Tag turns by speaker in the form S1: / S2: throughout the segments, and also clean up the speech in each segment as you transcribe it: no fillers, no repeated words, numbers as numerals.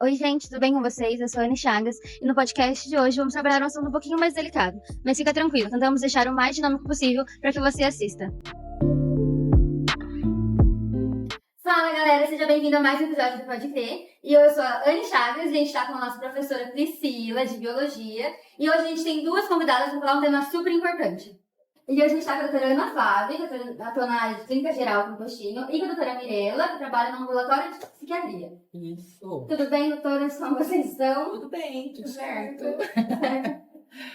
S1: Oi, gente, tudo bem com vocês? Eu sou a Anne Chagas e no podcast de hoje vamos trabalhar um assunto um pouquinho mais delicado. Mas fica tranquilo, tentamos deixar o mais dinâmico possível para que você assista. Fala, galera, seja bem-vindo a mais um episódio do Pode Crer. E eu sou a Anne Chagas e a gente está com a nossa professora Priscila, de Biologia. E hoje a gente tem duas convidadas para falar um tema super importante. E hoje a gente está com a doutora Ana Flávia, que atua na área de clínica geral com postinho, e com a doutora Mirella, que trabalha no ambulatório de psiquiatria.
S2: Isso.
S1: Tudo bem, doutoras? Como vocês estão?
S2: Tudo bem, tudo certo.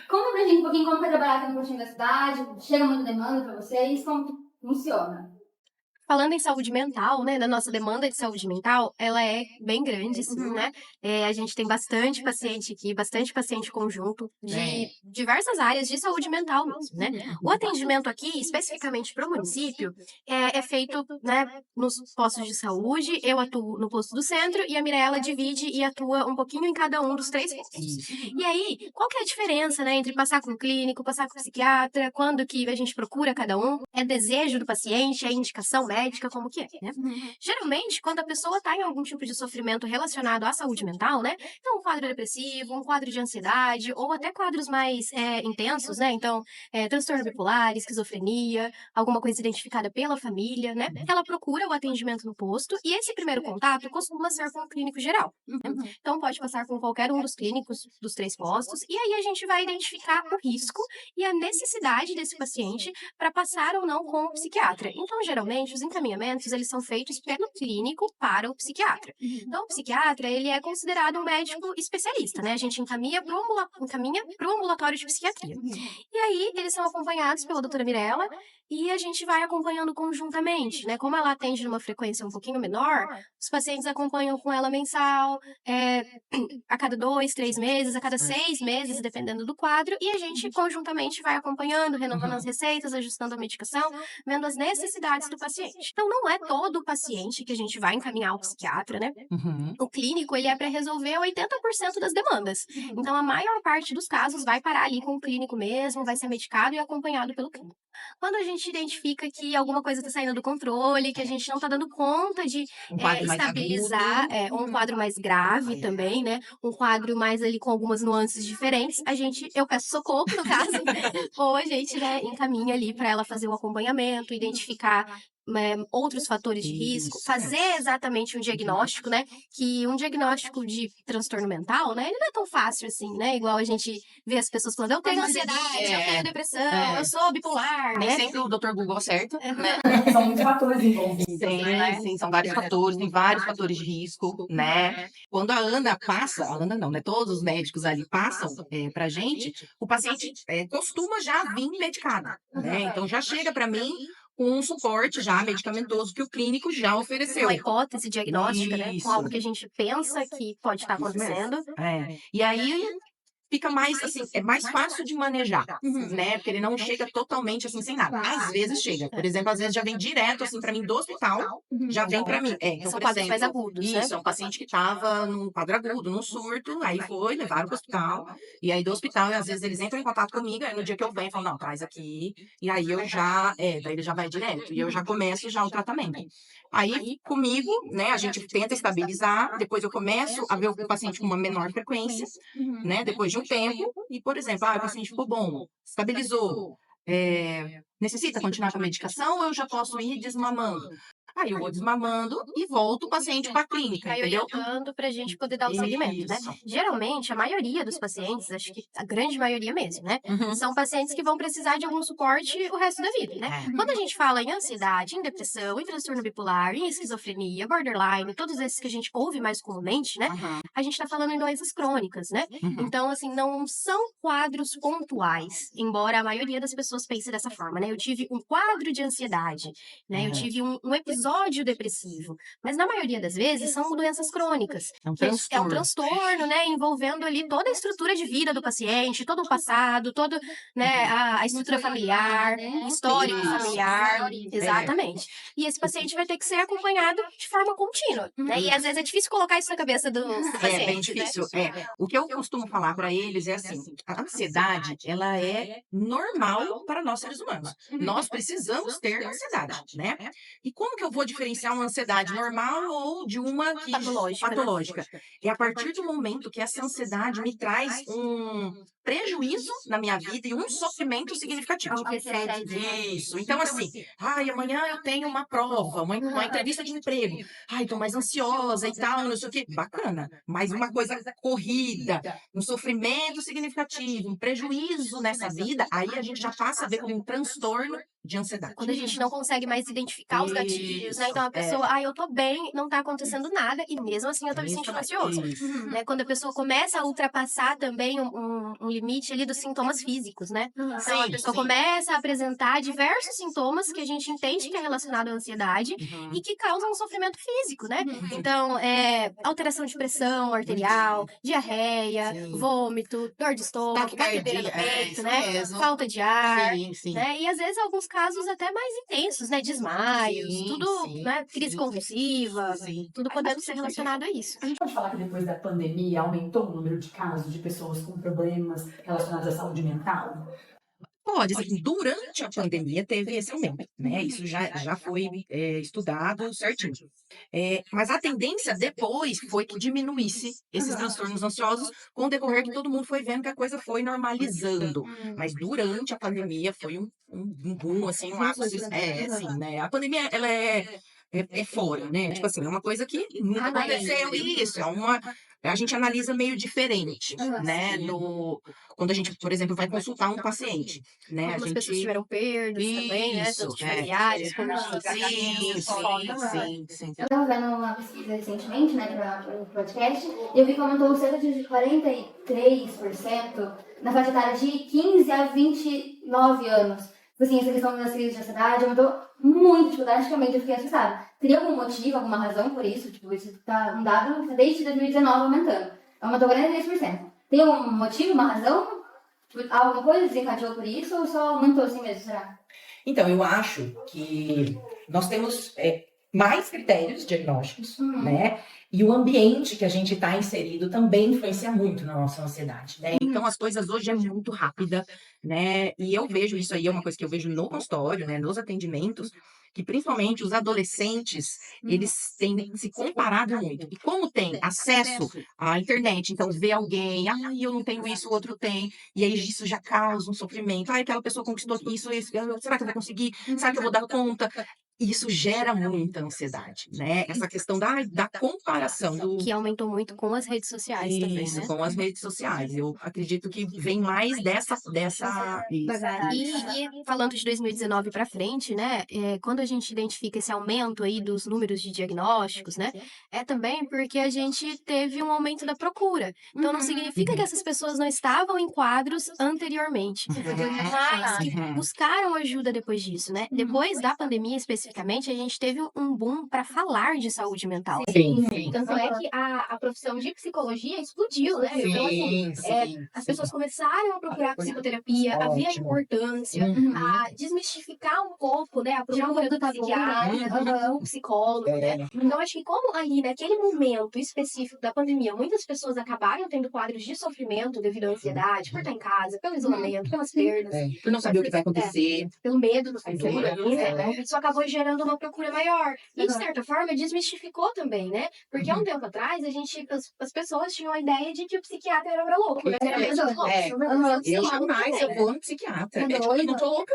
S1: Conta pra gente um pouquinho como foi trabalhar aqui no postinho da cidade, chega muita demanda pra vocês, como que funciona?
S3: Falando em saúde mental, né, da nossa demanda de saúde mental, ela é bem grande, sim, né? A gente tem bastante paciente aqui, bastante paciente conjunto de diversas áreas de saúde mental mesmo, né? O atendimento aqui, especificamente para o município, é feito, né, nos postos de saúde. Eu atuo no posto do centro e a Mirella divide e atua um pouquinho em cada um dos 3 postos. E aí, qual que é a diferença, né, entre passar com o clínico, passar com o psiquiatra, quando que a gente procura cada um? É desejo do paciente, é indicação médica, como que é, né? Geralmente, quando a pessoa está em algum tipo de sofrimento relacionado à saúde mental, né? Então, um quadro depressivo, um quadro de ansiedade, ou até quadros mais intensos, né? Então, transtorno bipolar, esquizofrenia, alguma coisa identificada pela família, né? Ela procura o atendimento no posto e esse primeiro contato costuma ser com o clínico geral. Então, pode passar com qualquer um dos clínicos dos 3 postos e aí a gente vai identificar o risco e a necessidade desse paciente para passar ou não com o psiquiatra. Então, geralmente, os encaminhamentos, eles são feitos pelo clínico para o psiquiatra. Então, o psiquiatra, ele é considerado um médico especialista, né? A gente encaminha para o ambulatório de psiquiatria. E aí, eles são acompanhados pela doutora Mirella e a gente vai acompanhando conjuntamente, né? Como ela atende numa frequência um pouquinho menor, os pacientes acompanham com ela mensal, a cada 2, 3 meses, a cada 6 meses, dependendo do quadro, e a gente conjuntamente vai acompanhando, renovando as receitas, ajustando a medicação, vendo as necessidades do paciente. Então, não é todo o paciente que a gente vai encaminhar ao psiquiatra, né? O clínico, ele é para resolver 80% das demandas. Então, a maior parte dos casos vai parar ali com o clínico mesmo, vai ser medicado e acompanhado pelo clínico. Quando a gente identifica que alguma coisa está saindo do controle, que a gente não está dando conta de estabilizar um quadro mais grave também, né? Um quadro mais ali com algumas nuances diferentes, eu peço socorro, no caso, ou a gente, né, encaminha ali para ela fazer o acompanhamento, identificar outros fatores de risco, fazer exatamente um diagnóstico, né? Que um diagnóstico de transtorno mental, né? Ele não é tão fácil assim, né? Igual a gente vê as pessoas falando, eu tenho ansiedade, eu tenho depressão, eu sou bipolar,
S2: Nem
S3: né?
S2: sempre o Dr. Google acerta, né?
S4: São muitos fatores envolvidos.
S2: Sim, são vários fatores, tem vários fatores de risco, né? Quando a Ana passa, a Ana não, né? Todos os médicos ali passam pra gente, o paciente costuma já vir medicado, né? Então já chega pra mim com um suporte já medicamentoso que o clínico já ofereceu.
S3: Uma hipótese diagnóstica, né? Com
S2: Isso.
S3: algo que a gente pensa que pode estar acontecendo.
S2: E aí fica mais, assim, é mais fácil de manejar, né? Porque ele não chega totalmente, assim, sem nada. Às vezes chega. Por exemplo, às vezes já vem direto, assim, pra mim do hospital, já vem pra mim. Então,
S3: São
S2: por
S3: quadros mais
S2: exemplo,
S3: agudos, né?
S2: isso, é um paciente que tava num quadro agudo, num surto, aí levaram pro hospital, e aí do hospital, às vezes eles entram em contato comigo, aí no dia que eu venho, eu falo, não, traz aqui, e aí eu já, daí ele já vai direto, e eu já começo já o tratamento. Aí, comigo, né, a gente tenta estabilizar, depois eu começo a ver o paciente com uma menor frequência, né, depois de um tempo, e, por exemplo, o paciente ficou bom, estabilizou, necessita continuar com a medicação ou eu já posso ir desmamando? Aí eu vou desmamando e volto o paciente para a clínica,
S3: Vai
S2: entendeu?
S3: orientando pra gente poder dar o segmento, né?
S2: Isso.
S3: Geralmente, a maioria dos pacientes, acho que a grande maioria mesmo, né? São pacientes que vão precisar de algum suporte o resto da vida, né? Quando a gente fala em ansiedade, em depressão, em transtorno bipolar, em esquizofrenia, borderline, todos esses que a gente ouve mais comumente, né? A gente tá falando em doenças crônicas, né? Então, assim, não são quadros pontuais, embora a maioria das pessoas pense dessa forma, né? Eu tive um quadro de ansiedade, né? Eu tive um episódio depressivo, mas na maioria das vezes são doenças crônicas.
S2: É um
S3: É um
S2: transtorno.
S3: transtorno, né? Envolvendo ali toda a estrutura de vida do paciente, todo o passado, todo, né, a estrutura familiar, histórico
S2: Isso.
S3: familiar. Exatamente. E esse paciente vai ter que ser acompanhado de forma contínua, né? E às vezes é difícil colocar isso na cabeça do paciente.
S2: É bem difícil. O que eu costumo falar para eles é assim: a ansiedade, ela é normal para nós seres humanos. Nós precisamos ter ansiedade, né? E como que eu eu vou diferenciar uma ansiedade normal ou de uma que,
S3: Patológica, né?
S2: patológica? É a partir do momento que essa ansiedade me traz um prejuízo na minha vida e um sofrimento significativo.
S1: Algo que excede.
S2: Isso. Então, assim, ai, amanhã eu tenho uma prova, uma entrevista de emprego. Ai, tô mais ansiosa e tal, não sei o quê. Bacana. Mas uma coisa corrida, um sofrimento significativo, um prejuízo nessa vida, aí a gente já passa a ver como um transtorno de ansiedade.
S3: Quando a gente não consegue mais identificar os gatilhos, né?
S2: Isso,
S3: Então a pessoa, eu tô bem, não tá acontecendo nada, e mesmo assim eu tô me sentindo ansioso.
S2: Isso.
S3: Né? Quando a pessoa começa a ultrapassar também um limite ali dos sintomas físicos, né? Então a
S2: Sim,
S3: pessoa
S2: sim.
S3: começa a apresentar diversos sintomas que a gente entende que é relacionado à ansiedade
S2: Uhum.
S3: e que causam um sofrimento físico, né?
S1: Uhum.
S3: Então, alteração de pressão arterial, diarreia,
S2: Sim.
S3: vômito, dor de estômago, batedeira no
S2: Taquicardia,
S3: peito,
S2: isso
S3: né?
S2: mesmo.
S3: Falta de ar,
S2: Sim, sim.
S3: né? E às vezes alguns casos até mais intensos, né? Desmaios,
S2: Sim,
S3: tudo,
S2: sim,
S3: né? Crise
S2: sim.
S3: convulsiva,
S2: Sim.
S3: tudo podendo ser relacionado a isso.
S4: A gente pode falar que depois da pandemia aumentou o número de casos de pessoas com problemas relacionados à saúde mental?
S2: Pode, assim, durante a pandemia teve esse aumento, né? Isso já foi estudado certinho. Mas a tendência depois foi que diminuísse esses transtornos ansiosos com o decorrer que todo mundo foi vendo que a coisa foi normalizando. Mas durante a pandemia foi um boom, assim, um ápice. Assim, né? A pandemia, ela é fora, né? Tipo assim, é uma coisa que nunca aconteceu. Isso, a gente analisa meio diferente, né? Quando a gente, por exemplo, vai consultar um paciente, né? A
S3: Algumas pessoas
S2: gente.
S3: tiveram perdas também, né?
S2: Isso,
S3: Tanto de familiares como de
S2: sim, sim, sim.
S1: Eu estava vendo uma pesquisa recentemente, né, para o podcast, e eu vi que aumentou cerca de 43% na faixa etária de 15 a 29 anos. Tipo assim, essa questão das crises de ansiedade aumentou muito, tipo, drasticamente, eu fiquei assustada. Teria algum motivo, alguma razão por isso? Tipo, isso tá um dado desde 2019 aumentando. Aumentou 43%. Tem algum motivo, uma razão? Tipo, alguma coisa desencadeou por isso ou só aumentou assim mesmo, será?
S5: Então, eu acho que nós temos mais critérios diagnósticos, né? E o ambiente que a gente está inserido também influencia muito na nossa ansiedade, né?
S2: Então, as coisas hoje é muito rápida, né? E eu vejo isso aí, é uma coisa que eu vejo no consultório, né? Nos atendimentos, que principalmente os adolescentes, eles têm se comparado muito. E como tem acesso à internet, então vê alguém, eu não tenho isso, o outro tem, e aí isso já causa um sofrimento. Aquela pessoa conquistou isso, será que eu vou conseguir? Será que eu vou dar conta? Isso gera muita ansiedade, né? Essa questão da comparação do.
S3: Que aumentou muito com as redes sociais também,
S2: Isso,
S3: né?
S2: com as redes sociais. Eu acredito que vem mais dessa
S3: E falando de 2019 para frente, né, quando a gente identifica esse aumento aí dos números de diagnósticos, né, é também porque a gente teve um aumento da procura. Então não significa que essas pessoas não estavam em quadros anteriormente, mas que buscaram ajuda depois disso, né? Depois da pandemia especificamente, a gente teve um boom para falar de saúde mental.
S2: Sim, sim.
S3: Tanto é que a profissão de psicologia explodiu, né? Então, assim, as pessoas começaram a procurar psicoterapia, a ver a importância, a desmistificar um pouco, né? A procura do psiquiatra, do psicólogo, né? Então, acho que como ali, naquele momento específico da pandemia, muitas pessoas acabaram tendo quadros de sofrimento devido à ansiedade, por estar em casa, pelo isolamento, pelas perdas,
S2: Por não saber o que vai acontecer.
S3: pelo medo do futuro, né? Isso acabou gerando uma procura maior. E, de certa forma, desmistificou também, né? Porque há um tempo atrás, as pessoas tinham a ideia de que o psiquiatra era pra louco, né? Era mesmo louco.
S2: Eu jamais eu vou no psiquiatra. Eu não tô louca.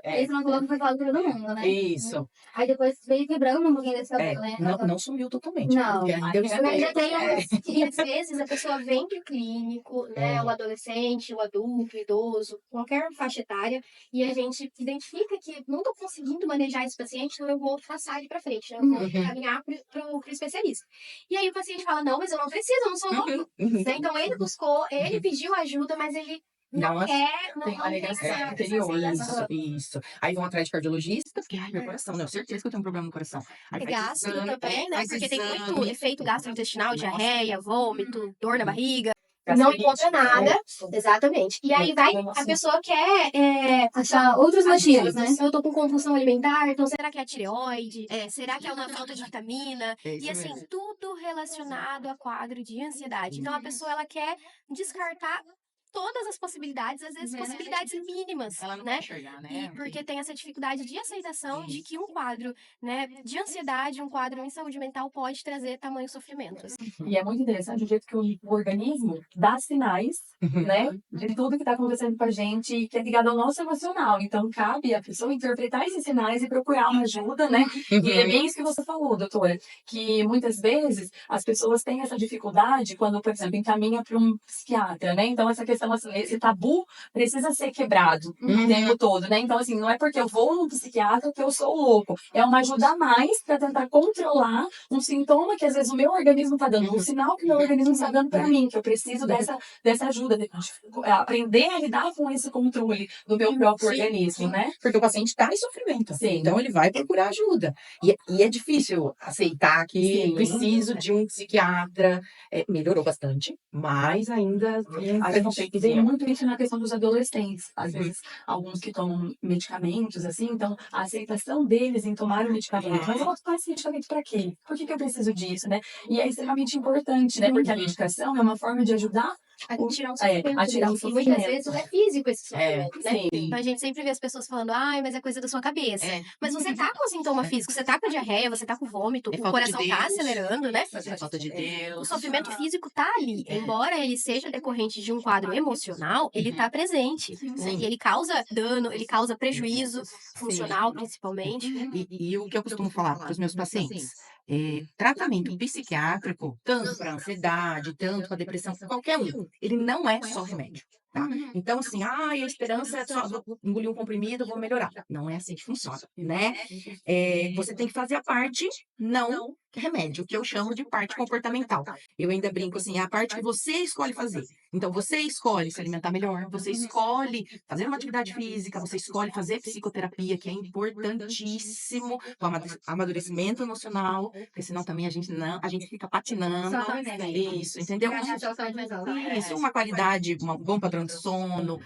S1: Esse não colocou foi falado pra todo mundo, né?
S2: Isso.
S1: Aí depois veio quebrando um pouquinho desse tabu, né?
S2: Não sumiu totalmente.
S1: Não.
S2: Porque ainda eu
S3: Mas
S2: espero.
S3: já tem e às vezes a pessoa vem pro clínico, né? O adolescente, o adulto, o idoso, qualquer faixa etária, e a gente identifica que não tô conseguindo manejar esse paciente, então eu vou passar ele pra frente, né? Eu vou encaminhar pro especialista. E aí o paciente fala, não, mas eu não preciso, eu não sou louco. Né? Então ele buscou, ele pediu ajuda, mas ele não quer, não
S2: Tem uma
S3: tem
S2: negação
S3: essa
S2: anterior,
S3: sensação.
S2: isso. Aí vão atrás de cardiologista, porque, meu coração, né? Eu certeza que eu tenho um problema no coração. Aí
S3: É
S2: faz
S3: gastro
S2: exame,
S3: também, né?
S2: faz
S3: Porque tem muito
S2: exame.
S3: efeito gastrointestinal, diarreia, vômito, dor na barriga.
S2: Gastrite,
S3: Não encontra nada. Exatamente. E aí vai, a pessoa quer
S1: Achar outros motivos, né?
S3: Eu tô com compulsão alimentar, então será que é a tireoide? Será que é uma falta de vitamina? E assim, tudo relacionado a quadro de ansiedade. Então a pessoa ela quer descartar todas as possibilidades, às vezes possibilidades mínimas,
S2: Ela não
S3: né?
S2: quer enxergar, né?
S3: E porque tem essa dificuldade de aceitação de que um quadro, né, de ansiedade, um quadro em saúde mental pode trazer tamanho sofrimento. Assim.
S4: E é muito interessante o jeito que o organismo dá sinais, né, de tudo que está acontecendo com a gente e que é ligado ao nosso emocional. Então, cabe a pessoa interpretar esses sinais e procurar uma ajuda, né? E é bem isso que você falou, doutora, que muitas vezes as pessoas têm essa dificuldade quando, por exemplo, encaminha para um psiquiatra, né? Então, essa questão, assim, esse tabu precisa ser quebrado o tempo todo, né? Então, assim, não é porque eu vou num psiquiatra que eu sou louco. É uma ajuda a mais para tentar controlar um sintoma que às vezes o meu organismo está dando, um sinal que o meu organismo está dando para mim, que eu preciso dessa ajuda, de aprender a lidar com esse controle do meu próprio organismo, né?
S5: Porque o paciente está em sofrimento.
S4: Sim.
S5: Então ele vai procurar ajuda. E é difícil aceitar que
S4: Sim.
S5: preciso de um psiquiatra. Melhorou bastante, mas ainda
S4: A gente vê muito isso na questão dos adolescentes. Às vezes, alguns que tomam medicamentos, assim, então a aceitação deles em tomar o medicamento. Mas eu vou tomar esse medicamento para quê? Por que eu preciso disso, né? E é extremamente importante, né? Porque a medicação é uma forma de ajudar
S3: A tirar o
S4: a
S3: sofrimento.
S4: tirar o
S3: deles, que muitas
S4: sofrimento.
S3: vezes é físico esse sofrimento, né?
S4: Sim.
S3: Então a gente sempre vê as pessoas falando, ai, mas é coisa da sua cabeça.
S2: É.
S3: Mas você tá com sintoma físico, você tá com diarreia, você tá com vômito,
S2: É
S3: o
S2: falta de
S3: coração tá
S2: Deus.
S3: acelerando, né?
S2: É falta de
S3: O
S2: Deus.
S3: sofrimento físico tá ali. Embora ele seja decorrente de um quadro emocional, ele tá presente. Né? E ele causa dano, ele causa prejuízo funcional, principalmente.
S2: E o que eu costumo falar para os meus pacientes? Tratamento psiquiátrico, tanto para ansiedade, tanto para depressão, qualquer um, ele não é só remédio. Tá? Então, assim, a esperança é só vou engolir um comprimido, vou melhorar. Não é assim que funciona, né? Você tem que fazer a parte não remédio, que eu chamo de parte comportamental. Eu ainda brinco assim, é a parte que você escolhe fazer. Então, você escolhe se alimentar melhor, você escolhe fazer uma atividade física, você escolhe fazer psicoterapia, que é importantíssimo para o amadurecimento emocional, porque senão também a gente fica patinando.
S1: Só remédio.
S2: Isso, entendeu?
S1: Pra achar saúde mais alta.
S2: Isso, uma qualidade, um bom padrão de sono,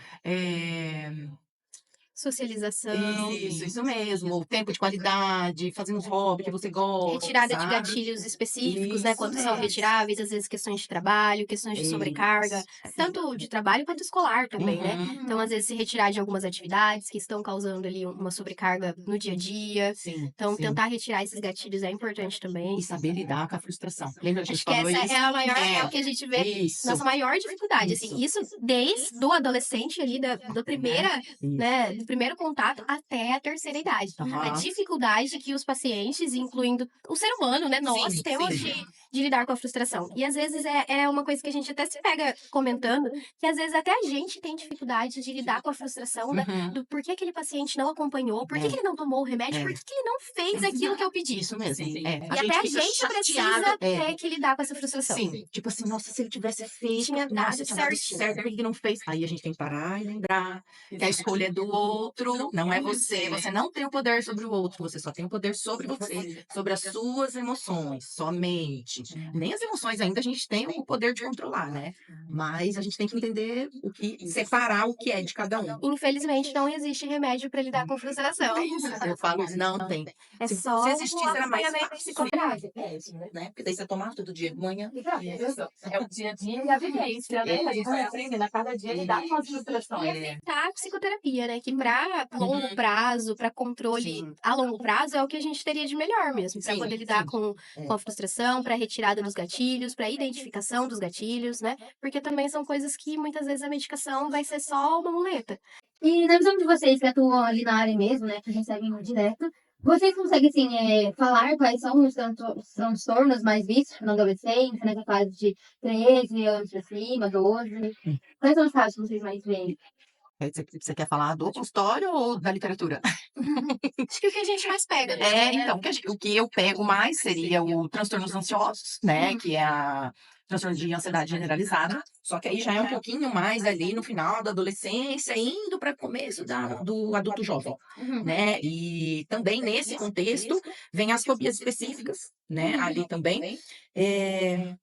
S3: Socialização.
S2: isso mesmo, o tempo de qualidade, fazendo os hobbies que você gosta,
S3: Retirada de
S2: sabe?
S3: gatilhos específicos, né?
S2: Isso
S3: Quando são
S2: mesmo.
S3: retiráveis, às vezes questões de trabalho, questões de sobrecarga, tanto de trabalho quanto escolar também, né? Então, às vezes, se retirar de algumas atividades que estão causando ali uma sobrecarga no dia a dia.
S2: Sim,
S3: Então,
S2: sim.
S3: tentar retirar esses gatilhos é importante também.
S2: E saber lidar com a frustração. Lembra que a
S3: Acho
S2: gente
S3: que
S2: falou
S3: essa
S2: isso?
S3: é a maior, é o que a gente vê,
S2: Isso.
S3: nossa maior dificuldade, assim, isso desde do adolescente ali, da primeira, né, do primeiro contato até a terceira idade. A
S2: Aham.
S3: dificuldade que os pacientes, incluindo o ser humano, né, nós
S2: Sim,
S3: temos
S2: sim.
S3: de lidar com a frustração. E às vezes é uma coisa que a gente até se pega comentando, que às vezes até a gente tem dificuldade de lidar com a frustração, né, do por que aquele paciente não acompanhou, por que que ele não tomou o remédio, por que que ele não fez aquilo que eu pedi.
S2: Isso mesmo.
S4: Sim.
S3: E até a
S2: fica
S3: gente precisa
S2: chateada,
S3: ter que lidar com essa frustração.
S2: Sim, tipo assim, nossa, se ele tivesse feito,
S3: Tinha dado
S2: nossa, tinha dado
S3: certinho.
S2: certo, por que ele não fez? Aí a gente tem que parar e lembrar que a escolha é do outro, não é você. Você não tem o poder sobre o outro, você só tem o poder sobre você, sobre as suas emoções, somente. Nem as emoções ainda a gente tem o poder de controlar, né? Mas a gente tem que entender separar o que é de cada um.
S3: Infelizmente, não existe remédio para lidar com frustração.
S2: Eu falo, não tem.
S3: É
S2: Se
S3: só
S2: existisse, era mais
S3: acompanhamento
S2: fácil.
S3: psicoterápico.
S2: Né? Porque daí você tomava todo dia de manhã.
S4: É o dia a dia e a vivência, né? A gente vai aprendendo a cada dia a lidar com as frustrações.
S3: Tá, a psicoterapia, né? Que para longo prazo, para controle
S2: Sim.
S3: a longo prazo, é o que a gente teria de melhor mesmo. Para
S2: Sim,
S3: poder lidar
S2: sim.
S3: com a frustração, para retirada dos gatilhos, para identificação dos gatilhos, né? Porque também são coisas que muitas vezes a medicação vai ser só uma muleta.
S1: E na visão de vocês que atuam ali na área mesmo, né, que recebem direto, vocês conseguem, assim, falar quais são os transtornos mais vistos na adolescência, nessa fase de 13 anos pra cima, 12? Quais são os casos que vocês mais veem?
S2: Você quer falar do consultório ou da literatura?
S3: Acho que o que a gente mais pega, né?
S2: Então, o que eu pego mais seria o transtornos ansiosos, né? Que é a transtorno de ansiedade generalizada. Só que aí já é um pouquinho mais ali no final da adolescência, indo para o começo do adulto jovem, né? E também nesse contexto vem as fobias específicas, né? Ali também.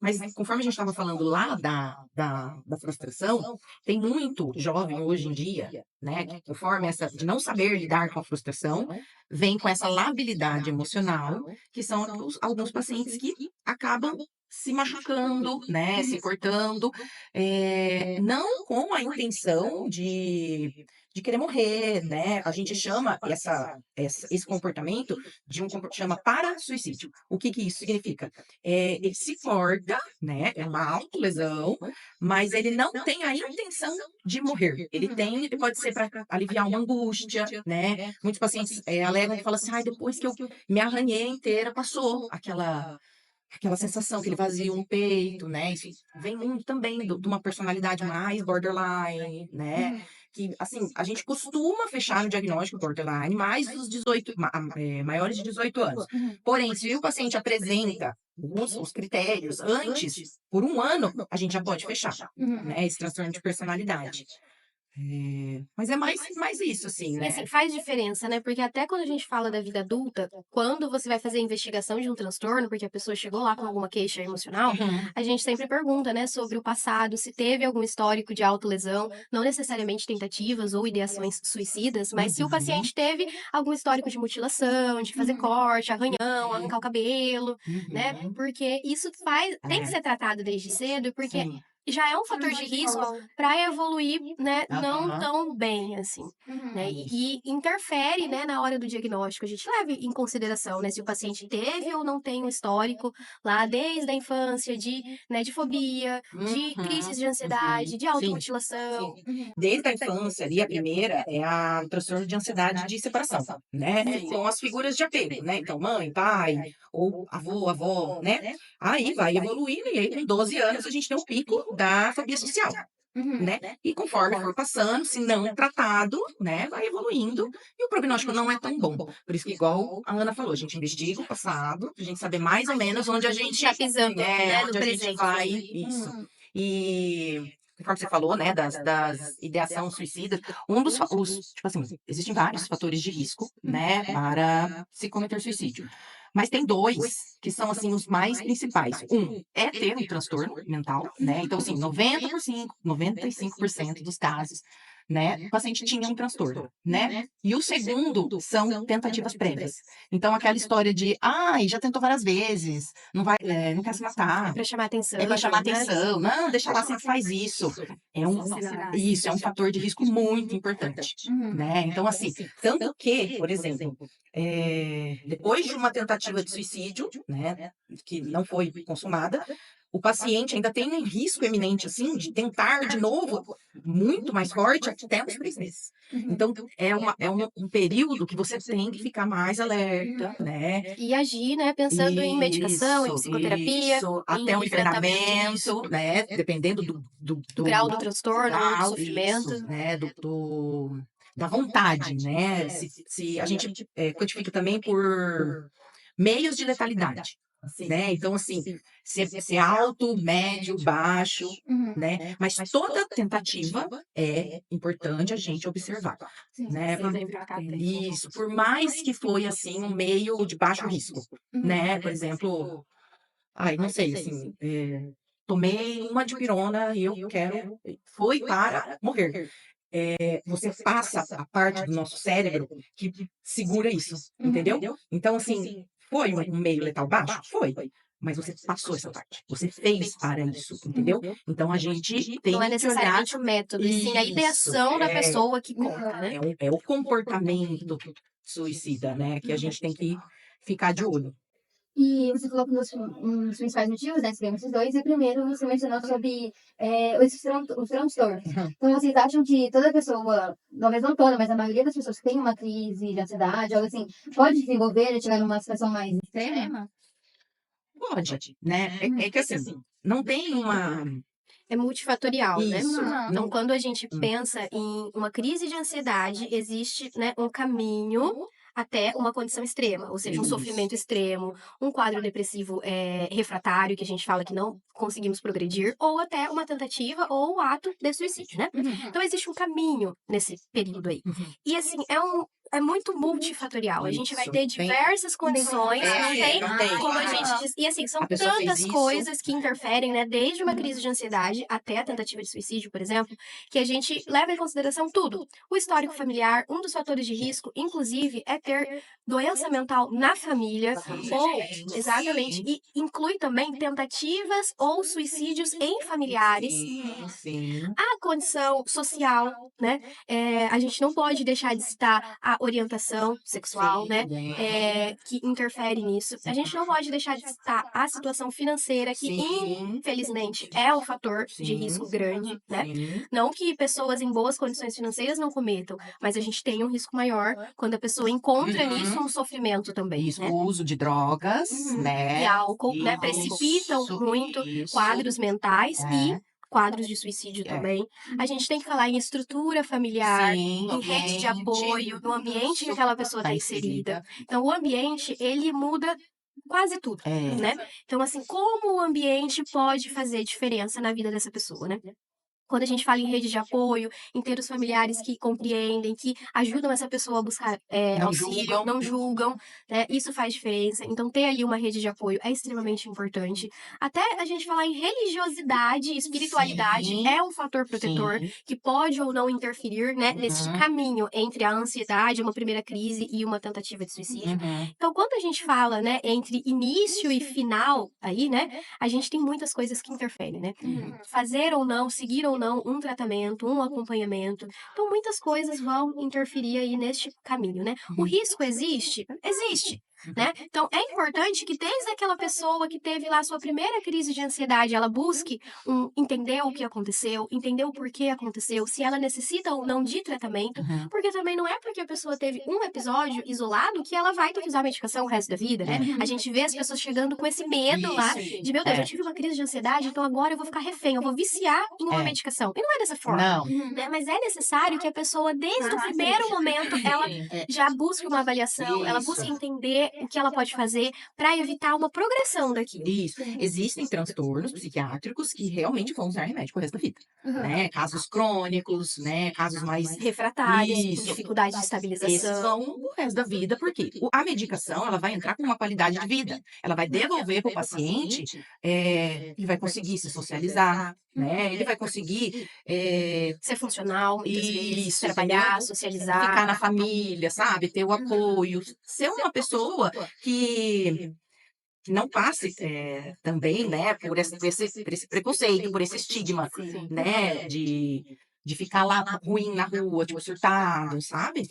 S2: Mas conforme a gente estava falando lá da frustração, tem muito jovem hoje em dia, né? Que conforme essa de não saber lidar com a frustração, vem com essa labilidade emocional, que são alguns pacientes que acabam se machucando, né, se cortando, não com a intenção de querer morrer, né? A gente chama esse comportamento de chama para-suicídio. O que que isso significa? Ele se corta, né? É uma autolesão, mas ele não tem a intenção de morrer. Ele pode ser para aliviar uma angústia, né? Muitos pacientes alegam e falam assim, ai, depois que eu me arranhei inteira, passou aquela sensação, aquele vazio no peito, né? Isso vem muito também de uma personalidade mais borderline, né? Que, assim, a gente costuma fechar no diagnóstico borderline mais dos 18, maiores de 18 anos. Porém, se o paciente apresenta os critérios antes, por um ano, a gente já pode fechar, né? Esse transtorno de personalidade. Mas é mais isso, assim,
S3: E
S2: né?
S3: assim, faz diferença, né? Porque até quando a gente fala da vida adulta, quando você vai fazer a investigação de um transtorno, porque a pessoa chegou lá com alguma queixa emocional, a gente sempre pergunta, né, sobre o passado, se teve algum histórico de autolesão, não necessariamente tentativas ou ideações suicidas, mas se o paciente teve algum histórico de mutilação, de fazer corte, arranhão, arrancar o cabelo, né? Porque isso tem que ser tratado desde cedo, porque
S2: Sim.
S3: já é um fator de risco para evoluir, né, não
S2: Aham.
S3: tão bem, assim, né, e interfere, né, na hora do diagnóstico. A gente leva em consideração, né, se o paciente teve ou não tem um histórico lá desde a infância né, de fobia, de crises de ansiedade, de
S2: Sim,
S3: automutilação.
S2: sim. Desde a infância, ali, a primeira é o transtorno de ansiedade de separação, né? São as figuras de apego, né? Então, mãe, pai, ou avô, avó, né? Aí vai evoluindo, e aí com 12 anos a gente tem o pico da fobia social, né? E conforme for passando, se não tratado, né, vai evoluindo e o prognóstico não é tão bom. Por isso que, igual a Ana falou, a gente investiga o passado, pra gente saber mais ou menos onde a gente
S3: Tá pisando, né, no
S2: onde a gente
S3: presente.
S2: vai, isso. E conforme você falou, né, das ideação suicida, tipo assim, existem vários fatores de risco, né, para se cometer suicídio. Mas tem dois que são, assim, os mais principais. Um é ter um transtorno mental, né? Então, assim, 95% dos casos, né, o paciente tinha um transtorno, né? E o segundo são tentativas prévias. Então, aquela história de, ai, já tentou várias vezes, não vai, não quer se matar,
S3: Pra chamar atenção.
S2: é para chamar
S3: né?
S2: atenção, não, deixa lá, sempre faz isso. Isso é um fator de risco muito importante, né? Então, assim, tanto que, por exemplo, depois de uma tentativa de suicídio, né, que não foi consumada, o paciente ainda tem um risco eminente, assim, de tentar de novo, muito mais forte, até uns 3 meses. Então, um período que você tem que ficar mais alerta, né?
S3: E agir, né, pensando em medicação, em psicoterapia,
S2: Isso, até o
S3: em tratamento disso,
S2: internamento, né? Dependendo
S3: do grau do transtorno, ou do
S2: grau,
S3: sofrimento.
S2: isso, né? Da vontade, né? Se a gente quantifica também por meios de letalidade, né? Então, assim, se é alto, médio, baixo, né? Mas toda tentativa é importante a gente observar, né? Isso, por mais que foi, assim, um meio de baixo risco, né? Por exemplo, ai, não sei, assim, tomei uma dipirona e foi para morrer. Você passa a parte do nosso cérebro que segura isso, entendeu? Então, assim, foi um meio letal baixo? Foi. Mas você passou essa parte. Você fez para isso, entendeu? Então, a gente tem
S3: Não é
S2: que olhar.
S3: necessariamente o método, e sim a
S2: Isso,
S3: ideação da pessoa que conta, né?
S2: é o comportamento suicida, né? Que a gente tem que ficar de olho.
S1: E você falou que um dos principais motivos, né, seriam esses dois, e primeiro você mencionou sobre os transtornos. Então, vocês acham que toda pessoa, talvez não toda, mas a maioria das pessoas que tem uma crise de ansiedade, algo assim, pode desenvolver e chegar numa situação mais extrema?
S2: Pode, né? É que assim, não tem uma.
S3: É multifatorial, né?
S2: Isso.
S3: Então, quando a gente pensa em uma crise de ansiedade, existe, né, um caminho até uma condição extrema, ou seja, um
S2: Isso.
S3: sofrimento extremo, um quadro depressivo refratário, que a gente fala que não conseguimos progredir, ou até uma tentativa ou um ato de suicídio, né? Então, existe um caminho nesse período aí. E, assim, é muito multifatorial. A gente vai
S2: Isso,
S3: ter
S2: tem-
S3: diversas condições, não tem
S2: não
S3: como a
S2: tem.
S3: gente diz. E assim, são
S2: A pessoa fez
S3: tantas
S2: isso.
S3: coisas que interferem, né? Desde uma crise de ansiedade até a tentativa de suicídio, por exemplo, que a gente leva em consideração tudo. O histórico familiar, um dos fatores de risco, inclusive, é ter doença mental na família, ou exatamente, e inclui também tentativas ou suicídios em familiares.
S2: Sim.
S3: A condição social, né? A gente não pode deixar de citar a orientação sexual, né? Que interfere nisso. A gente não pode deixar de citar a situação financeira, que
S2: Sim.
S3: infelizmente é um fator de
S2: Sim.
S3: risco grande, né?
S2: Sim.
S3: Não que pessoas em boas condições financeiras não cometam, mas a gente tem um risco maior quando a pessoa encontra nisso um sofrimento também,
S2: Isso,
S3: né?
S2: o uso de drogas, né?
S3: E álcool, né?
S2: Isso,
S3: Precipitam muito
S2: isso.
S3: quadros mentais e
S2: É.
S3: quadros de suicídio
S2: É.
S3: também. A gente tem que falar em estrutura familiar,
S2: Sim,
S3: em rede de apoio, no ambiente que aquela pessoa
S2: tá
S3: está inserida. Então, o ambiente, ele muda quase tudo,
S2: É.
S3: né? Então, assim, como o ambiente pode fazer diferença na vida dessa pessoa, né? Quando a gente fala em rede de apoio, em ter os familiares que compreendem, que ajudam essa pessoa a buscar
S2: Não
S3: auxílio,
S2: julgam.
S3: não julgam, né? Isso faz diferença. Então, ter ali uma rede de apoio é extremamente importante. Até a gente falar em religiosidade, espiritualidade
S2: Sim.
S3: é um fator protetor
S2: Sim.
S3: que pode ou não interferir, né, neste
S2: Uhum.
S3: caminho entre a ansiedade, uma primeira crise e uma tentativa de suicídio.
S2: Uhum.
S3: Então, quando a gente fala, né, entre início e final, aí, né, a gente tem muitas coisas que interferem, né? Fazer ou não, seguir ou não um tratamento, um acompanhamento. Então, muitas coisas vão interferir aí neste caminho, né? O risco existe? Existe. Né? Então, é importante que desde aquela pessoa que teve lá sua primeira crise de ansiedade, ela busque entender o que aconteceu, entender o porquê aconteceu, se ela necessita ou não de tratamento, porque também não é porque a pessoa teve um episódio isolado que ela vai ter que usar medicação o resto da vida, né? A gente vê as pessoas chegando com esse medo lá de, meu Deus, eu tive uma crise de ansiedade, então agora eu vou ficar refém, eu vou viciar em uma medicação. E não é dessa forma.
S2: Não.
S3: Né? Mas é necessário que a pessoa, desde o primeiro momento, ela já busque uma avaliação, ela
S2: Isso.
S3: busque entender o que ela pode fazer para evitar uma progressão daquilo.
S2: Isso. Existem transtornos psiquiátricos que realmente vão usar remédio pro resto da vida. Né? Casos crônicos, né? Casos mais
S3: Refratários, com
S2: Isso.
S3: dificuldade de
S2: Esses
S3: estabilização.
S2: vão o resto da vida, porque a medicação ela vai entrar com uma qualidade de vida. Ela vai devolver para o paciente, ele vai conseguir se socializar, né? Ele vai conseguir
S3: Ser funcional, muitas vezes,
S2: isso,
S3: trabalhar,
S2: entendeu?
S3: socializar.
S2: Ficar na família, sabe? Ter o apoio. Ser uma pessoa que não passe também, né, por esse preconceito, por esse estigma, né, de ficar lá ruim na rua, tipo, surtado, sabe?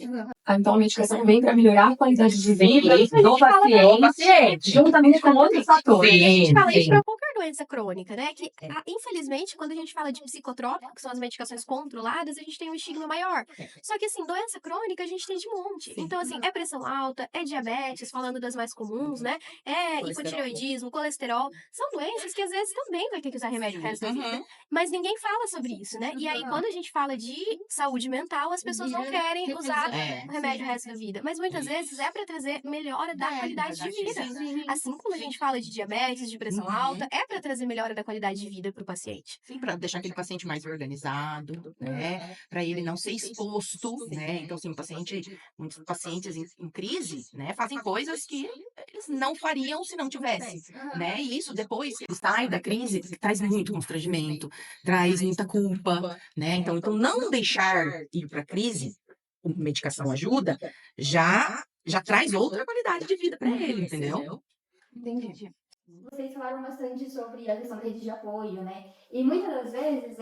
S4: Então, a medicação vem para melhorar a qualidade de vida
S3: Isso a
S4: do
S3: gente fala pra
S4: paciente, juntamente com outros fatores.
S3: E a gente fala isso
S2: sim.
S3: para qualquer doença crônica, né? Que, infelizmente, quando a gente fala de psicotrópico, que são as medicações controladas, a gente tem um estigma maior. Só que, assim, doença crônica a gente tem de monte. Então, assim, é pressão alta, é diabetes, falando das mais comuns, né? É hipotireoidismo, colesterol. São doenças que, às vezes, também vai ter que usar remédio o resto da vida. Mas ninguém fala sobre isso, né? E aí, quando a gente fala de saúde mental, as pessoas não querem usar o remédio o resto da vida. Mas, muitas vezes, é para trazer melhora da qualidade de vida. Assim como a gente fala de diabetes, de pressão alta, é para trazer melhora da qualidade de vida para o paciente.
S2: Sim, para deixar aquele paciente mais organizado, né? Para ele não ser exposto, né? Então, assim, muitos pacientes em crise, né, fazem coisas que eles não fariam se não tivessem, né? E isso, depois que eles saem da crise, traz muito constrangimento, traz muita culpa, né? Então não deixar ir para a crise, com medicação ajuda, já traz outra qualidade de vida para ele, entendeu?
S1: Entendi. Vocês falaram bastante sobre a questão da rede de apoio, né? E muitas das vezes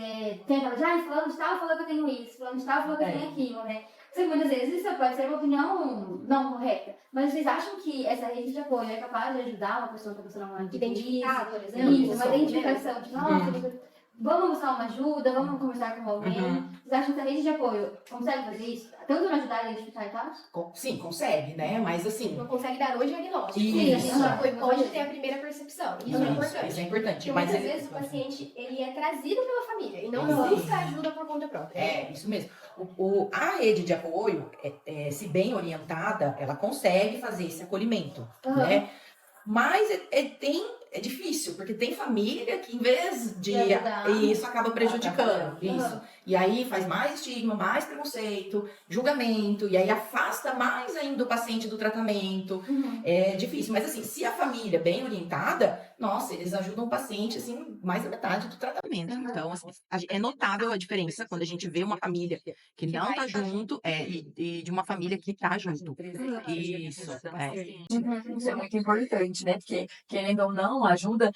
S1: tem aquela de, fulano de tal falou que eu tenho isso, fulano de tal falou que eu tenho aquilo, né? Só que muitas vezes isso pode ser uma opinião não correta. Mas vocês acham que essa rede de apoio é capaz de ajudar uma pessoa que está passando uma
S3: Identificar, por exemplo,
S1: isso, uma identificação de, nossa, vamos buscar uma ajuda, vamos conversar com alguém. Vocês acham que a rede de apoio consegue fazer isso? Tanto me ajudar a identificar e tal?
S5: Sim, consegue, né? Mas assim.
S3: Não consegue dar o diagnóstico.
S5: Isso.
S3: A gente pode ter a primeira percepção. Isso é importante.
S5: Isso é importante.
S3: Porque
S5: Mas
S3: muitas vezes o paciente ele é trazido pela família e não busca ajuda por conta própria.
S5: É, isso mesmo. A rede de apoio, se bem orientada, ela consegue fazer esse acolhimento, né? Mas é difícil, porque tem família que em vez de isso acaba prejudicando. Isso. E aí faz mais estigma, mais preconceito, julgamento, e aí afasta mais ainda o paciente do tratamento. É difícil, mas assim, se a família é bem orientada, nossa, eles ajudam o paciente, assim, mais da metade do tratamento.
S2: Então, assim, é notável a diferença quando a gente vê uma família que não tá junto e de uma família que tá junto. Isso,
S4: Isso é muito importante, né? Porque, querendo ou não, a ajuda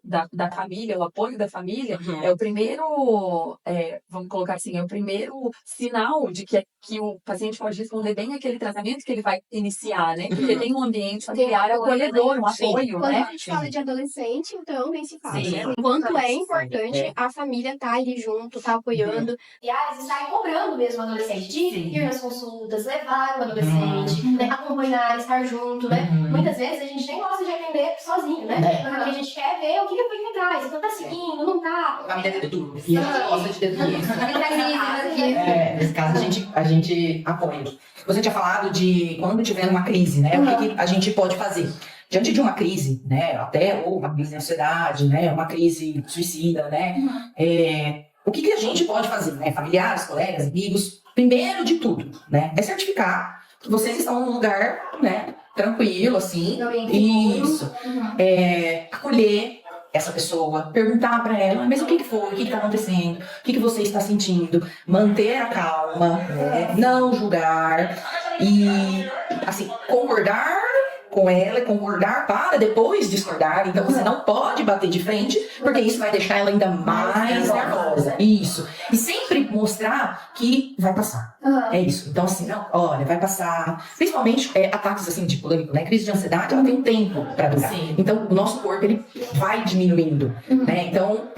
S4: da família, o apoio da família, é o primeiro, vamos colocar assim, é o primeiro sinal de que o paciente pode responder bem aquele tratamento que ele vai iniciar, né? Porque tem um ambiente familiar acolhedor, um apoio,
S3: Quando
S4: né?
S3: a gente fala de adolescente, então nem se fala,
S5: Sim.
S3: né? Enquanto é importante a família tá ali junto, tá apoiando.
S1: E eles estarem cobrando mesmo o adolescente de
S5: Sim.
S1: ir nas consultas, levar o adolescente, né, acompanhar, estar junto, né? Muitas vezes a gente nem gosta de atender sozinho, né? Porque a gente quer ver o que foi que traz. Então tá seguindo, não tá.
S5: A família é dedo duro. E a gente gosta de dedo duro. Nesse caso, a gente apoia. Você tinha falado de quando tiver uma crise, né? O que a gente pode fazer? Diante de uma crise, né? Até ou uma crise de ansiedade, né? Uma crise suicida, né? O que a gente pode fazer, né? Familiares, colegas, amigos. Primeiro de tudo, né? É certificar que vocês estão num lugar, né? Tranquilo, assim. Isso. Acolher essa pessoa, perguntar pra ela, mas o que foi, o que tá acontecendo, o que você está sentindo, manter a calma, né? Não julgar e, assim, concordar com ela, concordar para depois discordar. Então você não pode bater de frente, porque isso vai deixar ela ainda mais nervosa. Isso. E sempre mostrar que vai passar. É isso. Então, assim, não, olha, vai passar. Principalmente ataques assim de pânico, né? Crise de ansiedade, ela tem um tempo para durar.
S4: Sim.
S5: Então, o nosso corpo, ele vai diminuindo, né? Então,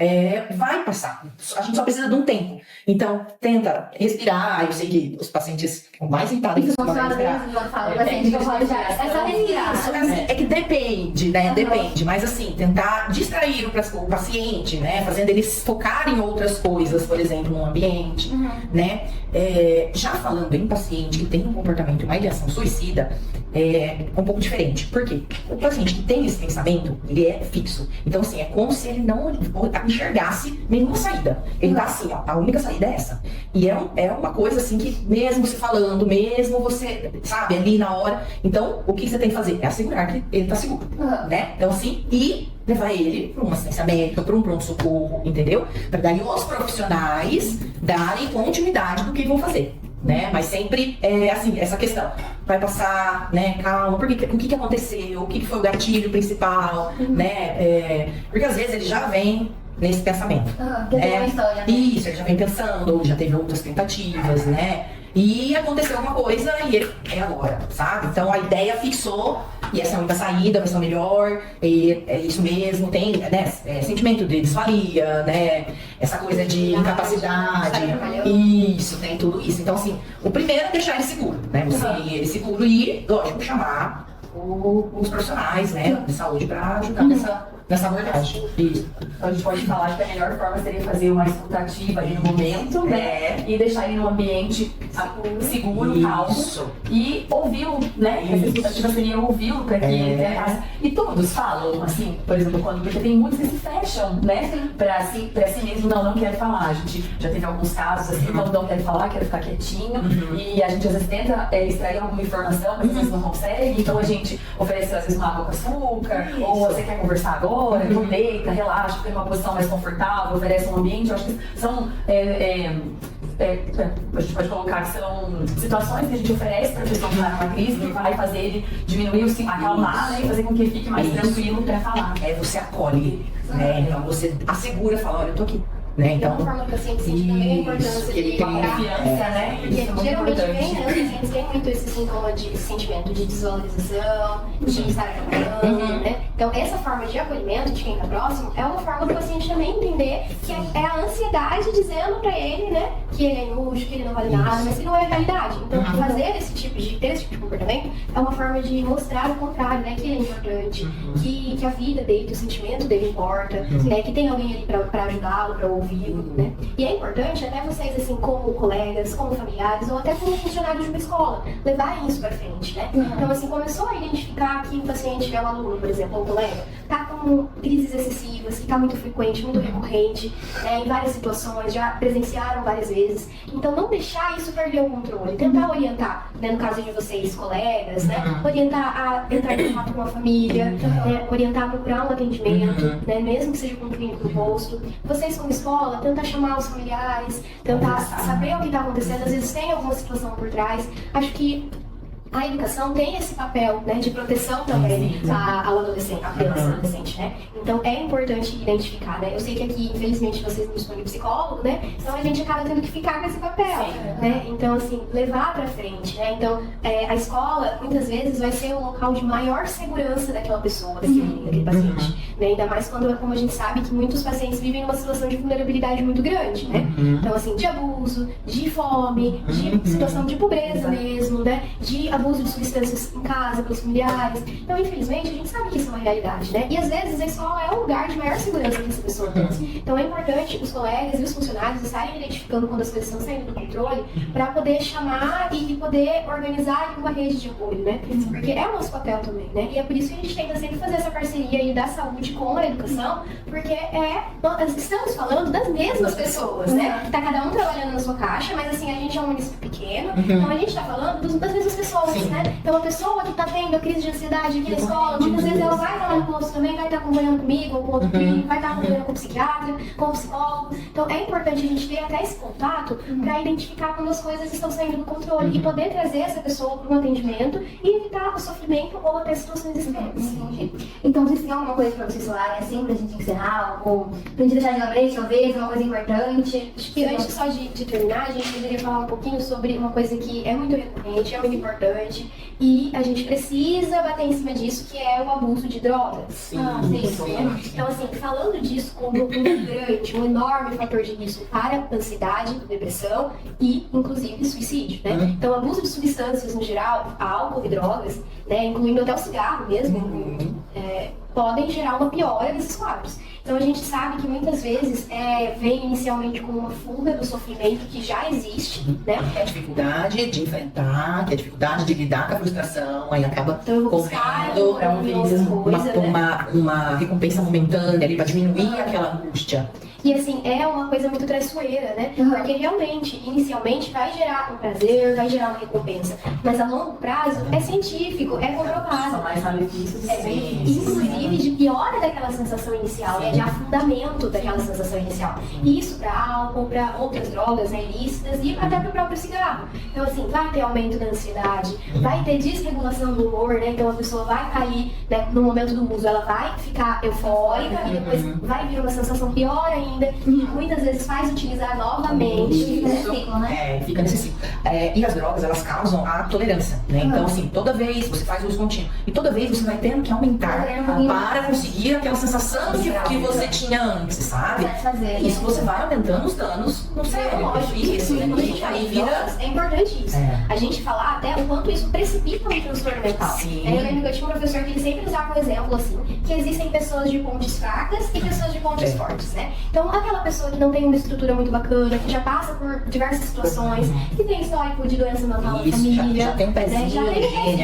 S5: vai passar. A gente só precisa de um tempo. Então, tenta respirar. Eu sei que os pacientes mais irritados
S1: Isso funciona mesmo quando fala, o paciente que eu falo já. É só respirar.
S5: É que depende, né? Depende. Mas assim, tentar distrair o paciente, né? Fazendo eles focar em outras coisas, por exemplo, no ambiente, né? Já falando em paciente que tem um comportamento, uma ideação suicida, é um pouco diferente. Por quê? O paciente que tem esse pensamento, ele é fixo. Então, assim, é como se ele não enxergasse nenhuma saída. Ele tá assim, ó, a única saída é essa. E é uma coisa assim que, mesmo você falando, mesmo você, sabe, ali na hora. Então, o que você tem que fazer? É assegurar que ele tá seguro, né? Então, assim, e levar ele para uma assistência médica, para um pronto-socorro, entendeu? Para daí os profissionais darem continuidade do que vão fazer, né? Mas sempre, assim, essa questão. Vai passar, né? Calma, o que aconteceu? O que foi o gatilho principal, né? Porque às vezes ele já vem nesse pensamento.
S1: Tem uma história, né?
S5: Isso, ele já vem pensando, ou já teve outras tentativas, né? E aconteceu alguma coisa e ele é agora, sabe? Então a ideia fixou e essa é a única saída, vai ser melhor, e é isso mesmo, tem, né? Sentimento de desvalia, né? Essa coisa de incapacidade. Isso, tem tudo isso. Então, assim, o primeiro é deixar ele seguro, né? Você ele seguro e, lógico, chamar os profissionais, né? De saúde para ajudar nessa abordagem. Isso.
S4: Então a gente pode falar que a melhor forma seria fazer uma escutativa ali no momento, né? E deixar ele num ambiente seguro, calmo. E ouvi-lo, né? Essa escutativa seria ouvi-lo para que ele E todos falam, assim, por exemplo, porque tem muitos que se fecham, né? Pra si mesmo, não quero falar. A gente já teve alguns casos assim, não quero falar, quero ficar quietinho. E a gente às vezes tenta extrair alguma informação, mas às vezes não consegue. Então a gente oferece às vezes uma água com açúcar, ou você quer conversar agora, então deita, relaxa, fica em uma posição mais confortável, oferece um ambiente. Eu acho que são a gente pode colocar que são situações que a gente oferece para a pessoa que está numa crise, que vai fazer ele diminuir, acalmar, né, e fazer com que ele fique mais tranquilo para falar.
S5: Você acolhe, né? Então você assegura, fala, olha, eu tô aqui. Né?
S3: Então,
S5: Então,
S3: uma forma que o paciente sente também a importância de
S4: confiança, né?
S3: Porque geralmente vem, né? Os pacientes têm muito esse sintoma de sentimento de desvalorização, de estar acabando, né? Então, essa forma de acolhimento de quem está próximo é uma forma do paciente também entender que é a ansiedade dizendo para ele, né? Que ele é inútil, que ele não vale nada, mas que não é a realidade. Então, ter esse tipo de comportamento é uma forma de mostrar o contrário, né? Que ele é importante, que a vida dele, que o sentimento dele importa, né? Que tem alguém ali para ajudá-lo, para ouvi-lo, né? E é importante até vocês, assim, como colegas, como familiares, ou até como funcionários de uma escola, levarem isso para frente, né? Então, assim, começou a identificar que o paciente é um aluno, por exemplo, ou colega tá com crises excessivas, que tá muito frequente, muito recorrente, em várias situações, já presenciaram várias vezes. Então, não deixar isso perder o controle. Tentar orientar, né, no caso de vocês, colegas, né, orientar a entrar em contato com a família, né, orientar a procurar um atendimento, né, mesmo que seja com um clínico no posto. Vocês, como escola, tentar chamar os familiares, tentar saber o que está acontecendo. Às vezes tem alguma situação por trás. Acho que a educação tem esse papel, né, de proteção também ao adolescente, à criança e adolescente, né? Então é importante identificar, né? Eu sei que aqui, infelizmente, vocês não estão de psicólogo, né? Então a gente acaba tendo que ficar com esse papel, né? Então, assim, levar pra frente, né? Então, a escola, muitas vezes, vai ser o local de maior segurança daquela pessoa, daquele paciente, né? Ainda mais quando, como a gente sabe, que muitos pacientes vivem numa situação de vulnerabilidade muito grande, né? Então, assim, de abuso, de fome, de situação de pobreza mesmo, né? De abuso de substâncias em casa, pelos familiares. Então, infelizmente, a gente sabe que isso é uma realidade, né? E às vezes a escola é o lugar de maior segurança que essa pessoa tem. Então, é importante os colegas e os funcionários estarem identificando quando as coisas estão saindo do controle para poder chamar e poder organizar uma rede de apoio, né? Porque é o nosso papel também, né? E é por isso que a gente tenta sempre fazer essa parceria aí da saúde com a educação, porque nós estamos falando das mesmas pessoas, né? Tá cada um trabalhando na sua caixa, mas assim, a gente é um município pequeno, então a gente tá falando das mesmas pessoas, né? Então, a pessoa que está tendo a crise de ansiedade aqui na escola, muitas vezes ela vai estar lá no posto também, vai estar acompanhando comigo, ou com outro clínico, vai estar acompanhando com o psiquiatra, com o psicólogo. Então, é importante a gente ter até esse contato para identificar quando as coisas estão saindo do controle e poder trazer essa pessoa para um atendimento e evitar o sofrimento ou até situações extremas.
S1: Então, vocês têm alguma coisa para vocês falarem assim, pra gente encerrar? Ou pra gente deixar de lembrete, talvez, uma coisa importante?
S3: Acho que antes só de terminar, a gente poderia falar um pouquinho sobre uma coisa que é muito recorrente, é muito importante, e a gente precisa bater em cima disso, que é o abuso de drogas. Então, assim, falando disso como um grande, um enorme fator de risco para ansiedade, depressão e, inclusive, suicídio, né? Então, o abuso de substâncias no geral, álcool e drogas, né, incluindo até o cigarro mesmo, podem gerar uma piora desses quadros. Então a gente sabe que muitas vezes vem inicialmente com uma fuga do sofrimento que já existe, né?
S5: É a dificuldade de enfrentar, que é a dificuldade de lidar com a frustração, aí acaba correndo uma recompensa momentânea ali para diminuir aquela angústia.
S3: E assim, é uma coisa muito traiçoeira, né? Porque realmente, inicialmente, vai gerar um prazer, vai gerar uma recompensa. Mas a longo prazo é científico, é comprovado.
S4: São mais benefícios.
S3: Inclusive de piora daquela sensação inicial, de afundamento daquela sensação inicial. E isso para álcool, para outras drogas, né, ilícitas e até para o próprio cigarro. Então assim, vai ter aumento da ansiedade, vai ter desregulação do humor, né? Então a pessoa vai cair, né, no momento do uso, ela vai ficar eufórica e depois vai vir uma sensação pior ainda. E muitas vezes faz utilizar novamente.
S5: Fica nesse ciclo. E as drogas, elas causam a tolerância, né? Então, assim, toda vez você faz uso contínuo e toda vez você vai tendo que aumentar para conseguir aquela sensação que você tinha antes, sabe? Isso você vai aumentando os danos no cérebro. Isso, aí vira...
S3: É importante isso. A gente falar até o quanto isso precipita um transtorno mental. Eu lembro que eu tinha um professor que ele sempre usava um exemplo assim, que existem pessoas de pontes fracas e pessoas de pontes fortes, né? Então, aquela pessoa que não tem uma estrutura muito bacana, que já passa por diversas situações, que tem histórico de doença mental na família,
S5: já tem um pezinho,
S3: ela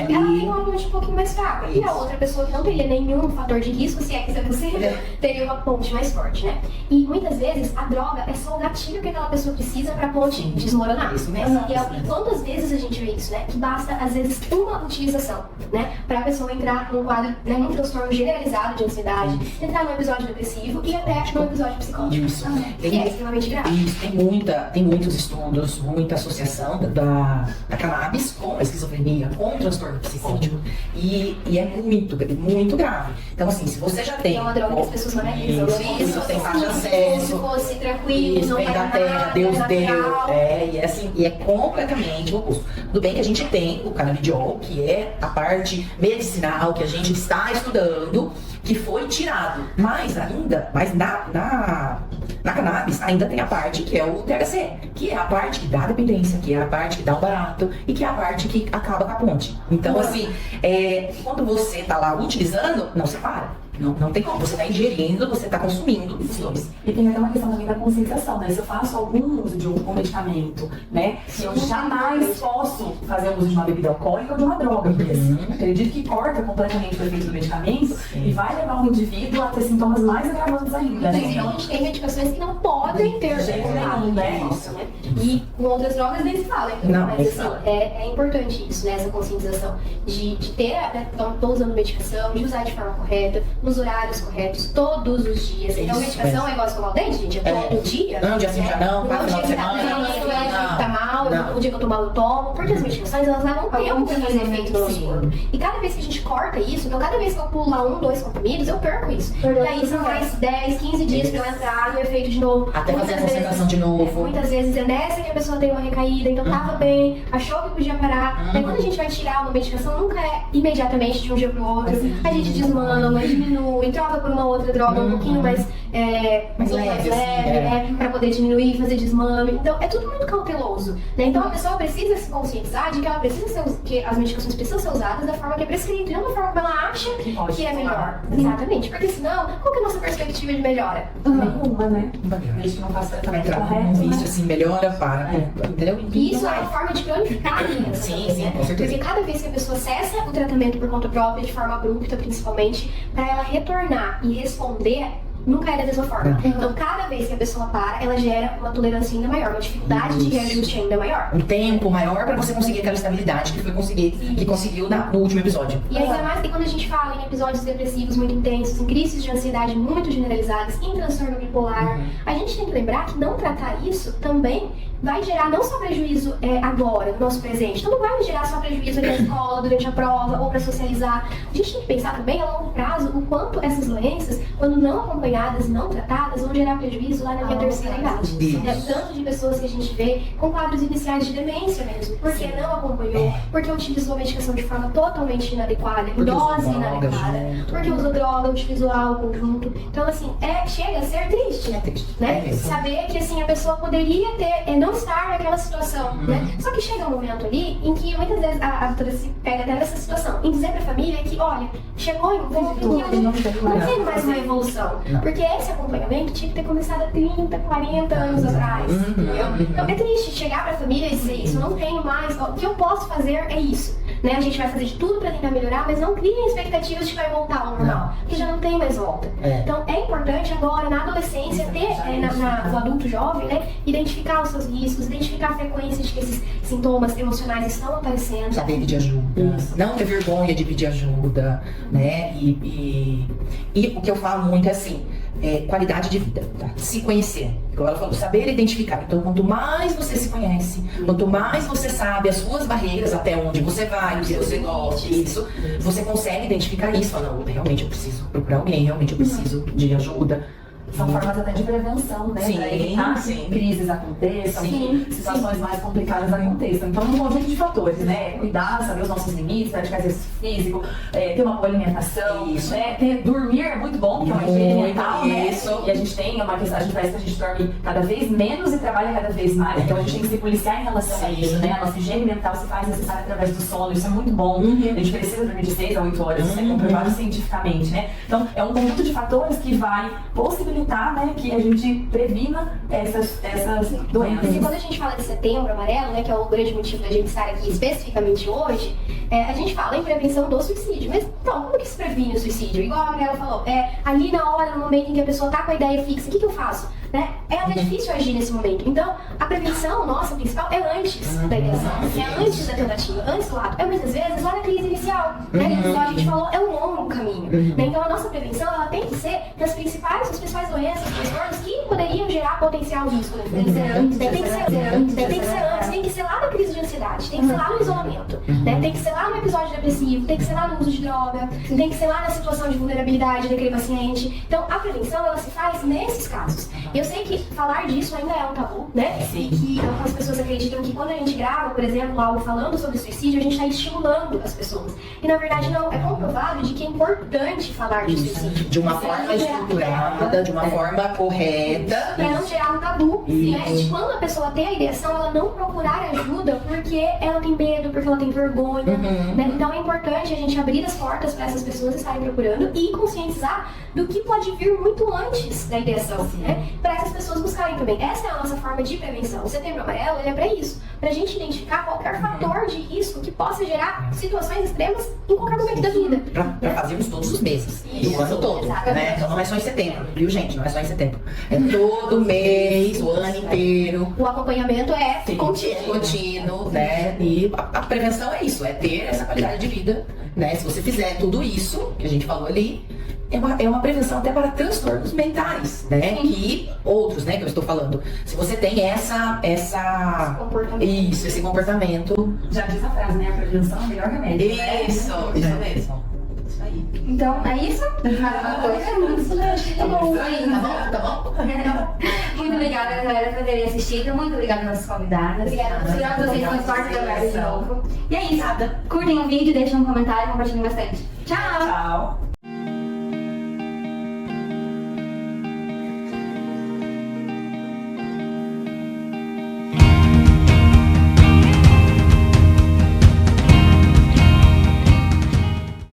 S3: tem uma ponte um pouquinho mais fraca. E a outra pessoa que não teria nenhum fator de risco, se é que isso é possível, teria uma ponte mais forte, né? E muitas vezes a droga é só o gatilho que aquela pessoa precisa para a ponte desmoronar. E quantas vezes a gente vê isso, né? Que basta, às vezes, uma utilização, né? Para a pessoa entrar num quadro, né, num transtorno generalizado de ansiedade, entrar num episódio depressivo e até num episódio psicótico.
S5: Isso.
S3: Que é extremamente grave.
S5: Isso, tem muitos estudos, muita associação da cannabis com a esquizofrenia, com o transtorno psicótico. E é muito grave. Então, assim, se você já tem...
S3: É uma droga que as pessoas banalizam.
S5: Isso, tem fácil acesso.
S3: Se fosse tranquilo,
S5: isso,
S3: não
S5: vem
S3: vai
S5: da
S3: dar
S5: terra,
S3: nada,
S5: Deus deu.
S3: natural.
S5: E é completamente o oposto. Tudo bem que a gente tem o canabidiol, que é a parte medicinal que a gente está estudando, que foi tirado. Mas na cannabis ainda tem a parte que é o THC, que é a parte que dá a dependência, que é a parte que dá o barato e que é a parte que acaba com a ponte. Então, assim, quando você tá lá utilizando, não separa. Não tem como. Você está ingerindo, você está consumindo os dois.
S4: E tem até uma questão também da conscientização, né? Se eu faço algum uso de um medicamento, né? Eu jamais posso fazer o uso de uma bebida alcoólica ou de uma droga, porque acredito que corta completamente o efeito do medicamento e vai levar o indivíduo a ter sintomas mais agravantes ainda, né?
S3: Então, a gente tem medicações que não podem ter efeito, né? E com outras drogas nem se fala.
S5: Não,
S3: Mas
S5: nem se
S3: assim,
S5: fala.
S3: é importante isso, né? Essa conscientização de ter, né? Tô usando medicação, de usar de forma correta, nos horários corretos, todos os dias. Então,
S5: Isso,
S3: medicação é igual escovar o dente, gente, é todo dia.
S5: Não, dia sim, dia não,
S3: Não,
S5: quatro
S3: dia
S5: final de
S3: que tá
S5: semana.
S3: bem, isso é dia que tá mal,
S5: Não.
S3: o dia que eu tô mal eu tomo. Porque as medicações, elas levam tempo pra fazer efeito no nosso corpo. E cada vez que a gente corta isso, então cada vez que eu pulo lá 1, 2 comprimidos, eu perco isso. E aí são mais 10, 15 dias pra eu entrar no efeito de novo.
S5: Até fazer a
S3: Muitas
S5: concentração de novo.
S3: Muitas vezes é nessa que a pessoa tem uma recaída, então tava bem, achou que podia parar. Aí quando a gente vai tirar uma medicação, nunca é imediatamente de um dia pro outro. A gente desmama, diminui, troca por uma outra droga um pouquinho mais
S5: leve,
S3: né? Pra poder diminuir, fazer desmame. Então é tudo muito cauteloso, né? Então a pessoa precisa se conscientizar de que ela precisa que as medicações precisam ser usadas da forma que é prescrita, não da forma como ela acha que é melhor. Exatamente, porque senão, qual que é a nossa perspectiva de melhora?
S4: Nenhuma, né? Desde que não faça tratamento
S5: Entrar
S4: correto,
S5: num vício
S4: né?
S5: assim, melhora, para. Entendeu?
S3: E isso é uma forma de cronificar a doença.
S5: Sim,
S3: também,
S5: sim,
S3: né?
S5: com certeza.
S3: Porque cada vez que a pessoa cessa o tratamento por conta própria, de forma abrupta principalmente, para ela retornar e responder, nunca é da mesma forma. Então, cada vez que a pessoa para, ela gera uma tolerância ainda maior, uma dificuldade de reajuste ainda maior.
S5: Um tempo maior para você conseguir aquela estabilidade que conseguiu no último episódio.
S3: E ainda mais que quando a gente fala em episódios depressivos muito intensos, em crises de ansiedade muito generalizadas, em transtorno bipolar, a gente tem que lembrar que não tratar isso também vai gerar não só prejuízo agora, no nosso presente, então não vai gerar só prejuízo na escola, durante a prova ou para socializar. A gente tem que pensar também a longo prazo o quanto essas doenças, quando não acompanhadas e não tratadas, vão gerar prejuízo lá na minha terceira idade. Tanto de pessoas que a gente vê com quadros iniciais de demência mesmo, porque não acompanhou, porque utilizou a medicação de forma totalmente inadequada, em dose inadequada, porque usou droga, utilizou álcool junto. Então, assim, chega a ser triste,
S5: É triste.
S3: né?
S5: É mesmo.
S3: Saber que assim, a pessoa poderia não estar naquela situação, né? Só que chega um momento ali em que muitas vezes a doutora se pega até nessa situação, em dizer pra família que, olha, chegou em um ponto em que eu não tenho mais uma evolução.
S5: Não.
S3: Porque esse acompanhamento tinha que ter começado há 30, 40 anos atrás, entendeu? Então é triste chegar pra família e dizer isso, eu não tenho mais, o que eu posso fazer é isso, né? A gente vai fazer de tudo pra tentar melhorar, mas não criem expectativas de que vai voltar ao normal, porque já não tem mais volta. Então é importante agora, na adolescência, ter, no adulto jovem, né, identificar os seus riscos, identificar a frequência de que esses sintomas emocionais estão aparecendo.
S5: Saber pedir ajuda, não ter vergonha de pedir ajuda, né? E o que eu falo muito é assim, qualidade de vida, tá? Se conhecer. Igual ela falou, saber identificar. Então, quanto mais você se conhece, quanto mais você sabe as suas barreiras, até onde você vai, o que você gosta, isso, você consegue identificar isso. Fala, não, realmente eu preciso procurar alguém, realmente eu preciso de ajuda.
S4: São formas até de prevenção, né?
S5: Sim,
S4: Pra evitar
S5: sim.
S4: que crises aconteçam,
S5: Sim,
S4: que situações mais complicadas aconteçam. Então, um conjunto de fatores, né? Cuidar, saber os nossos limites, praticar exercício físico, ter uma boa alimentação,
S5: Isso.
S4: né? Dormir é muito bom, porque é uma higiene
S5: Muito,
S4: mental, né?
S5: isso.
S4: E a gente tem uma questão, a gente parece que a gente dorme cada vez menos e trabalha cada vez mais. Então, a gente tem que se policiar em relação a isso, né? A nossa higiene mental se faz necessária através do sono, isso é muito bom. A gente precisa dormir de 6 a 8 horas, isso é comprovado cientificamente, né? Então, é um conjunto de fatores que vai possibilitar, né, que a gente previna essas doenças.
S3: E quando a gente fala de Setembro Amarelo, né, que é o grande motivo da gente estar aqui especificamente hoje, a gente fala em prevenção do suicídio. Mas então, como que se previne o suicídio? Igual a Gabriela falou, ali na hora, no momento em que a pessoa tá com a ideia fixa, o que eu faço? Né? É até difícil agir nesse momento. Então, a prevenção nossa principal é antes da ideação, é antes da tentativa, antes do ato. É muitas vezes lá na crise inicial, né? Igual a gente falou, é um longo caminho. Né? Então, a nossa prevenção ela tem que ser das principais doenças, transtornos que poderiam gerar potencial risco. Né? Tem que ser antes, tem que ser antes, tem que ser lá na crise de ansiedade, tem que ser lá no isolamento, né? Tem que ser lá no episódio depressivo, tem que ser lá no uso de droga, tem que ser lá na situação de vulnerabilidade daquele paciente. Então, a prevenção ela se faz nesses casos. E eu sei que falar disso ainda é um tabu, né? E que algumas pessoas acreditam que quando a gente grava, por exemplo, algo falando sobre suicídio, a gente está estimulando as pessoas. E na verdade não, é comprovado de que é importante falar de suicídio.
S5: De uma forma estruturada, de uma forma correta.
S3: Pra não gerar um tabu né? De quando a pessoa tem a ideação, ela não procurar ajuda porque ela tem medo, porque ela tem vergonha, né? Então é importante a gente abrir as portas para essas pessoas estarem procurando e conscientizar do que pode vir muito antes da ideação, né? Para essas pessoas buscarem também. Essa é a nossa forma de prevenção. O Setembro Amarelo, ele é para isso, para a gente identificar qualquer fator de risco que possa gerar situações extremas em qualquer momento da vida.
S5: Pra fazermos todos os meses,
S3: Isso,
S5: o ano todo,
S3: exatamente.
S5: né? Então não é só em setembro, viu, gente? Não é só em setembro. É todo mês, o ano inteiro.
S3: O acompanhamento é
S5: Contínuo, né? E a prevenção é isso, é ter essa qualidade de vida, né? Se você fizer tudo isso que a gente falou ali, é uma prevenção até para transtornos mentais, né? Que outros, né, que eu estou falando. Se você tem esse comportamento.
S4: Já diz a frase, né? A prevenção é o melhor remédio.
S5: Isso mesmo. Isso aí.
S1: Então, é isso? Tá bom.
S5: Tá bom?
S1: Muito obrigada, galera, por terem assistido. Muito obrigada às nossas convidadas. Obrigada a vocês são fortes da Conversa de novo. E é isso. Curtem o vídeo, deixem um comentário e compartilhem bastante. Tchau!
S4: Tchau.